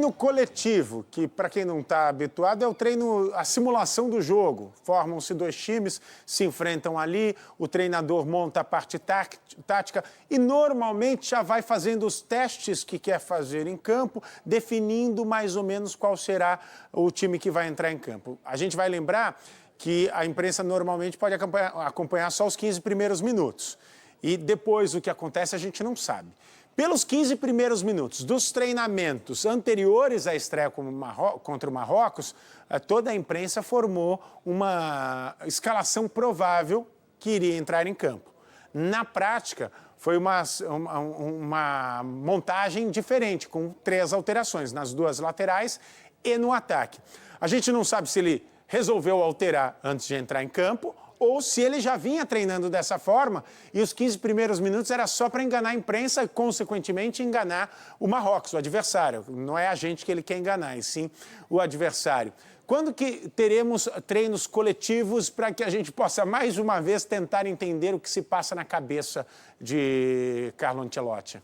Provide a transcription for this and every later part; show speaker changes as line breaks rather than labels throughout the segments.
No coletivo, que para quem não está habituado é o treino, a simulação do jogo. Formam-se dois times, se enfrentam ali, o treinador monta a parte tática e normalmente já vai fazendo os testes que quer fazer em campo, definindo mais ou menos qual será o time que vai entrar em campo. A gente vai lembrar que a imprensa normalmente pode acompanhar só os 15 primeiros minutos. E depois o que acontece a gente não sabe. Pelos 15 primeiros minutos dos treinamentos anteriores à estreia contra o Marrocos, toda a imprensa formou uma escalação provável que iria entrar em campo. Na prática, foi uma montagem diferente, com 3 alterações, nas 2 laterais e no ataque. A gente não sabe se ele resolveu alterar antes de entrar em campo ou se ele já vinha treinando dessa forma e os 15 primeiros minutos era só para enganar a imprensa e, consequentemente, enganar o Marrocos, o adversário. Não é a gente que ele quer enganar, e sim o adversário. Quando que teremos treinos coletivos para que a gente possa, mais uma vez, tentar entender o que se passa na cabeça de Carlo Ancelotti?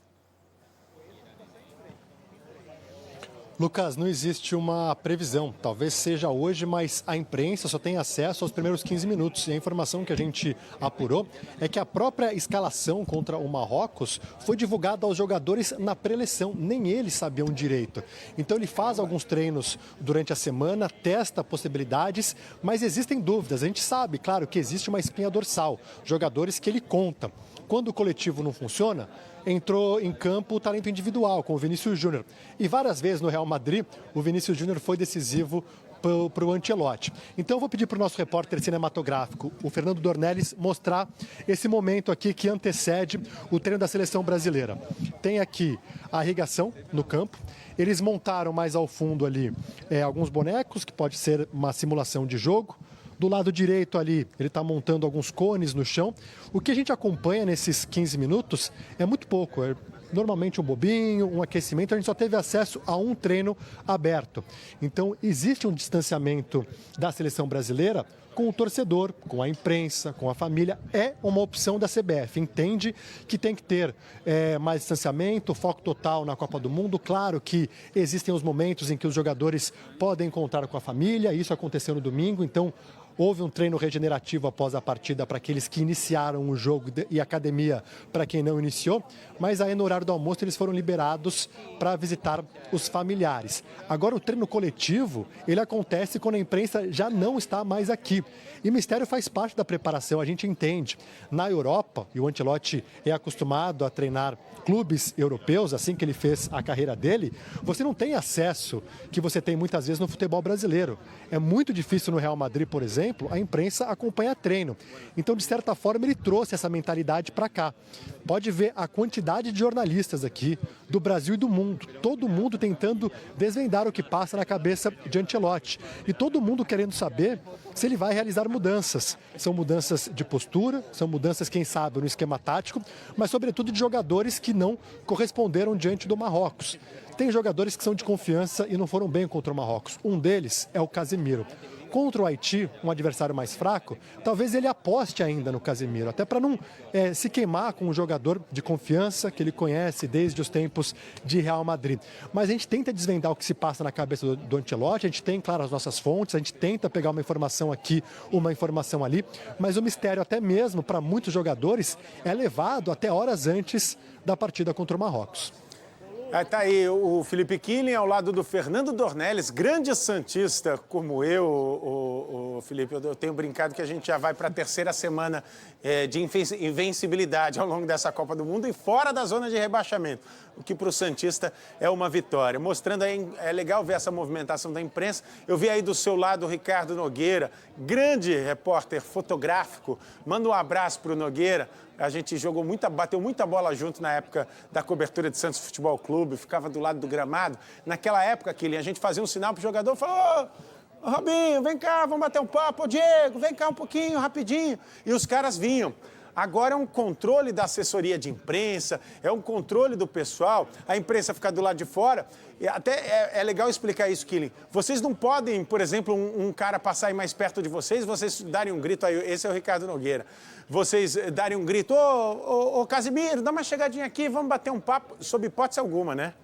Lucas, não existe uma previsão. Talvez seja hoje, mas a imprensa só tem acesso aos primeiros 15 minutos. E a informação que a gente apurou é que a própria escalação contra o Marrocos foi divulgada aos jogadores na pré-eleição. Nem eles sabiam direito. Então ele faz alguns treinos durante a semana, testa possibilidades, mas existem dúvidas. A gente sabe, claro, que existe uma espinha dorsal. Jogadores que ele conta. Quando o coletivo não funciona, entrou em campo o talento individual, com o Vinícius Júnior. E várias vezes no Real Madrid, o Vinícius Júnior foi decisivo para o Ancelotti. Então eu vou pedir para o nosso repórter cinematográfico, o Fernando Dornelles, mostrar esse momento aqui que antecede o treino da seleção brasileira. Tem aqui a irrigação no campo. Eles montaram mais ao fundo ali alguns bonecos, que pode ser uma simulação de jogo. Do lado direito ali, ele está montando alguns cones no chão. O que a gente acompanha nesses 15 minutos é muito pouco. É normalmente um bobinho, um aquecimento. A gente só teve acesso a um treino aberto. Então, existe um distanciamento da seleção brasileira com o torcedor, com a imprensa, com a família. É uma opção da CBF. Entende que tem que ter mais distanciamento, foco total na Copa do Mundo. Claro que existem os momentos em que os jogadores podem contar com a família. Isso aconteceu no domingo, então houve um treino regenerativo após a partida para aqueles que iniciaram o jogo e academia para quem não iniciou, mas aí no horário do almoço eles foram liberados para visitar os familiares. Agora o treino coletivo, ele acontece quando a imprensa já não está mais aqui. E mistério faz parte da preparação, a gente entende. Na Europa, e o Ancelotti é acostumado a treinar clubes europeus, assim que ele fez a carreira dele, você não tem acesso que você tem muitas vezes no futebol brasileiro. É muito difícil no Real Madrid, por exemplo, a imprensa acompanha treino. Então, de certa forma, ele trouxe essa mentalidade para cá. Pode ver a quantidade de jornalistas aqui do Brasil e do mundo. Todo mundo tentando desvendar o que passa na cabeça de Ancelotti. E todo mundo querendo saber se ele vai realizar mudanças. São mudanças de postura, são mudanças, quem sabe, no esquema tático, mas sobretudo de jogadores que não corresponderam diante do Marrocos. Tem jogadores que são de confiança e não foram bem contra o Marrocos. Um deles é o Casemiro. Contra o Haiti, um adversário mais fraco, talvez ele aposte ainda no Casemiro, até para não se queimar com um jogador de confiança que ele conhece desde os tempos de Real Madrid. Mas a gente tenta desvendar o que se passa na cabeça do Ancelotti, a gente tem, claro, as nossas fontes, a gente tenta pegar uma informação aqui, uma informação ali, mas o mistério, até mesmo para muitos jogadores, é levado até horas antes da partida contra o Marrocos.
Tá aí o Felipe Killing ao lado do Fernando Dornelles, grande santista como eu, o Felipe. Eu tenho brincado que a gente já vai para a 3ª semana de invencibilidade ao longo dessa Copa do Mundo e fora da zona de rebaixamento, o que para o santista é uma vitória. Mostrando aí, é legal ver essa movimentação da imprensa. Eu vi aí do seu lado o Ricardo Nogueira, grande repórter fotográfico. Manda um abraço para o Nogueira. A gente bateu muita bola junto na época da cobertura de Santos Futebol Clube, ficava do lado do gramado. Naquela época, a gente fazia um sinal pro jogador e falava: ô, Robinho, vem cá, vamos bater um papo. Ô, Diego, vem cá um pouquinho, rapidinho. E os caras vinham. Agora é um controle da assessoria de imprensa, é um controle do pessoal, a imprensa fica do lado de fora. E até é legal explicar isso, Killing. Vocês não podem, por exemplo, um cara passar aí mais perto de vocês darem um grito, aí, esse é o Ricardo Nogueira, vocês darem um grito: ô Casemiro, dá uma chegadinha aqui, vamos bater um papo, sob hipótese alguma, né?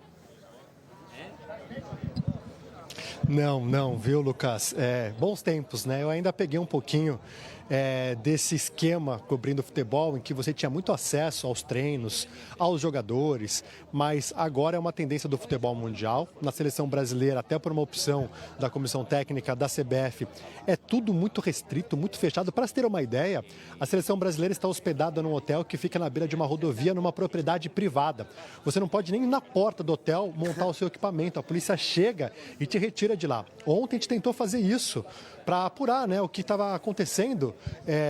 Não, viu, Lucas? Bons tempos, né? Eu ainda peguei um pouquinho desse esquema cobrindo futebol, em que você tinha muito acesso aos treinos, aos jogadores, mas agora é uma tendência do futebol mundial. Na seleção brasileira, até por uma opção da comissão técnica da CBF, é tudo muito restrito, muito fechado. Para se ter uma ideia, a seleção brasileira está hospedada num hotel que fica na beira de uma rodovia, numa propriedade privada. Você não pode nem ir na porta do hotel montar o seu equipamento. A polícia chega e te retira de lá. Ontem a gente tentou fazer isso para apurar, né, o que estava acontecendo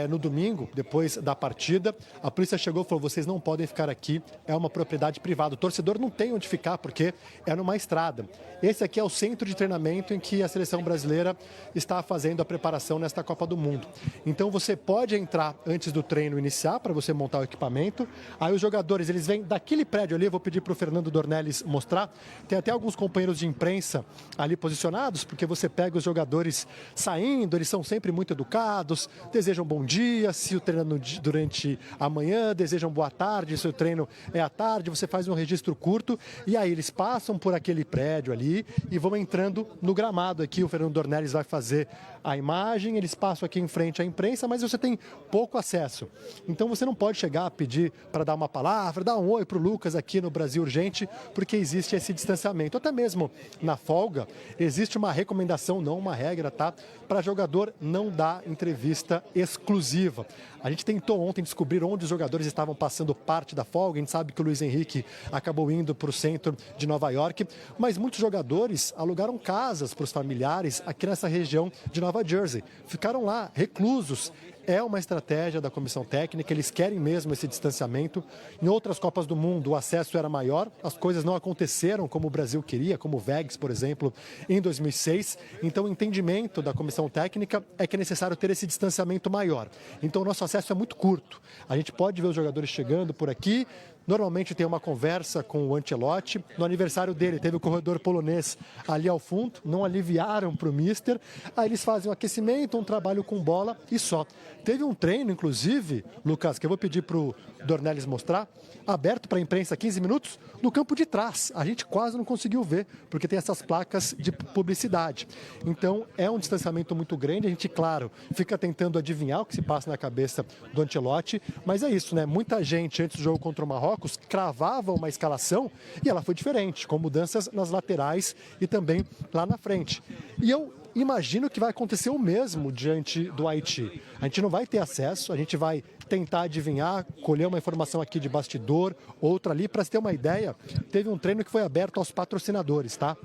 no domingo, depois da partida. A polícia chegou e falou: vocês não podem ficar aqui, é uma propriedade privada. O torcedor não tem onde ficar porque é numa estrada. Esse aqui é o centro de treinamento em que a seleção brasileira está fazendo a preparação nesta Copa do Mundo. Então você pode entrar antes do treino iniciar para você montar o equipamento. Aí os jogadores, eles vêm daquele prédio ali, eu vou pedir para o Fernando Dornelles mostrar. Tem até alguns companheiros de imprensa ali posicionados, porque você pega os jogadores saindo, eles são sempre muito educados, desejam bom dia, se o treino durante a manhã, desejam boa tarde, se o treino é à tarde, você faz um registro curto e aí eles passam por aquele prédio ali e vão entrando no gramado aqui. O Fernando Dornelles vai fazer a imagem, eles passam aqui em frente à imprensa, mas você tem pouco acesso. Então você não pode chegar a pedir para dar uma palavra, dar um oi para o Lucas aqui no Brasil Urgente, porque existe esse distanciamento. Até mesmo na folga, existe uma recomendação, não uma regra, tá? Para jogador não dar entrevista exclusiva. A gente tentou ontem descobrir onde os jogadores estavam passando parte da folga. A gente sabe que o Luiz Henrique acabou indo para o centro de Nova York, mas muitos jogadores alugaram casas para os familiares aqui nessa região de Nova Jersey. Ficaram lá, reclusos. É uma estratégia da comissão técnica, eles querem mesmo esse distanciamento. Em outras Copas do Mundo, o acesso era maior, as coisas não aconteceram como o Brasil queria, como o Vegas, por exemplo, em 2006. Então, o entendimento da comissão técnica é que é necessário ter esse distanciamento maior. Então, o nosso acesso é muito curto. A gente pode ver os jogadores chegando por aqui. Normalmente tem uma conversa com o Ancelotti. No aniversário dele, teve o corredor polonês ali ao fundo. Não aliviaram para o mister. Aí eles fazem um aquecimento, um trabalho com bola e só. Teve um treino, inclusive, Lucas, que eu vou pedir para o Dornelles mostrar, aberto para a imprensa 15 minutos, no campo de trás. A gente quase não conseguiu ver, porque tem essas placas de publicidade. Então, é um distanciamento muito grande. A gente, claro, fica tentando adivinhar o que se passa na cabeça do Ancelotti. Mas é isso, né? Muita gente, antes do jogo contra o Marrocos, cravava uma escalação e ela foi diferente, com mudanças nas laterais e também lá na frente. E eu imagino que vai acontecer o mesmo diante do Haiti. A gente não vai ter acesso, a gente vai tentar adivinhar, colher uma informação aqui de bastidor, outra ali. Para se ter uma ideia, teve um treino que foi aberto aos patrocinadores, tá?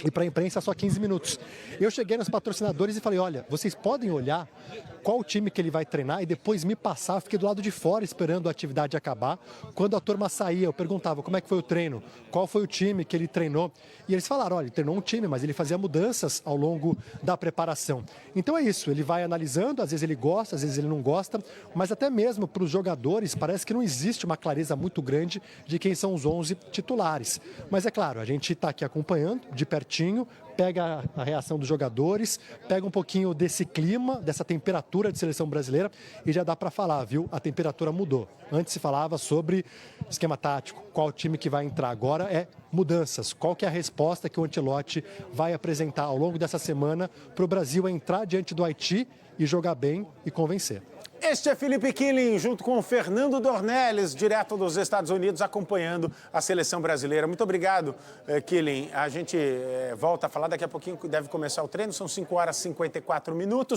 E para a imprensa só 15 minutos. Eu cheguei nos patrocinadores e falei: olha, vocês podem olhar qual time que ele vai treinar e depois me passar. Eu fiquei do lado de fora esperando a atividade acabar. Quando a turma saía, eu perguntava como é que foi o treino, qual foi o time que ele treinou. E eles falaram: olha, ele treinou um time, mas ele fazia mudanças ao longo da preparação. Então é isso, ele vai analisando, às vezes ele gosta, às vezes ele não gosta, mas até mesmo para os jogadores parece que não existe uma clareza muito grande de quem são os 11 titulares. Mas é claro, a gente está aqui acompanhando de pertinho, pega a reação dos jogadores, pega um pouquinho desse clima, dessa temperatura de seleção brasileira e já dá para falar, viu? A temperatura mudou. Antes se falava sobre esquema tático, qual time que vai entrar. Agora é mudanças. Qual que é a resposta que o Ancelotti vai apresentar ao longo dessa semana para o Brasil entrar diante do Haiti e jogar bem e convencer.
Este é Felipe Killing, junto com o Fernando Dornelles, direto dos Estados Unidos, acompanhando a seleção brasileira. Muito obrigado, Killing. A gente volta a falar daqui a pouquinho, deve começar o treino, são 5 horas e 54 minutos.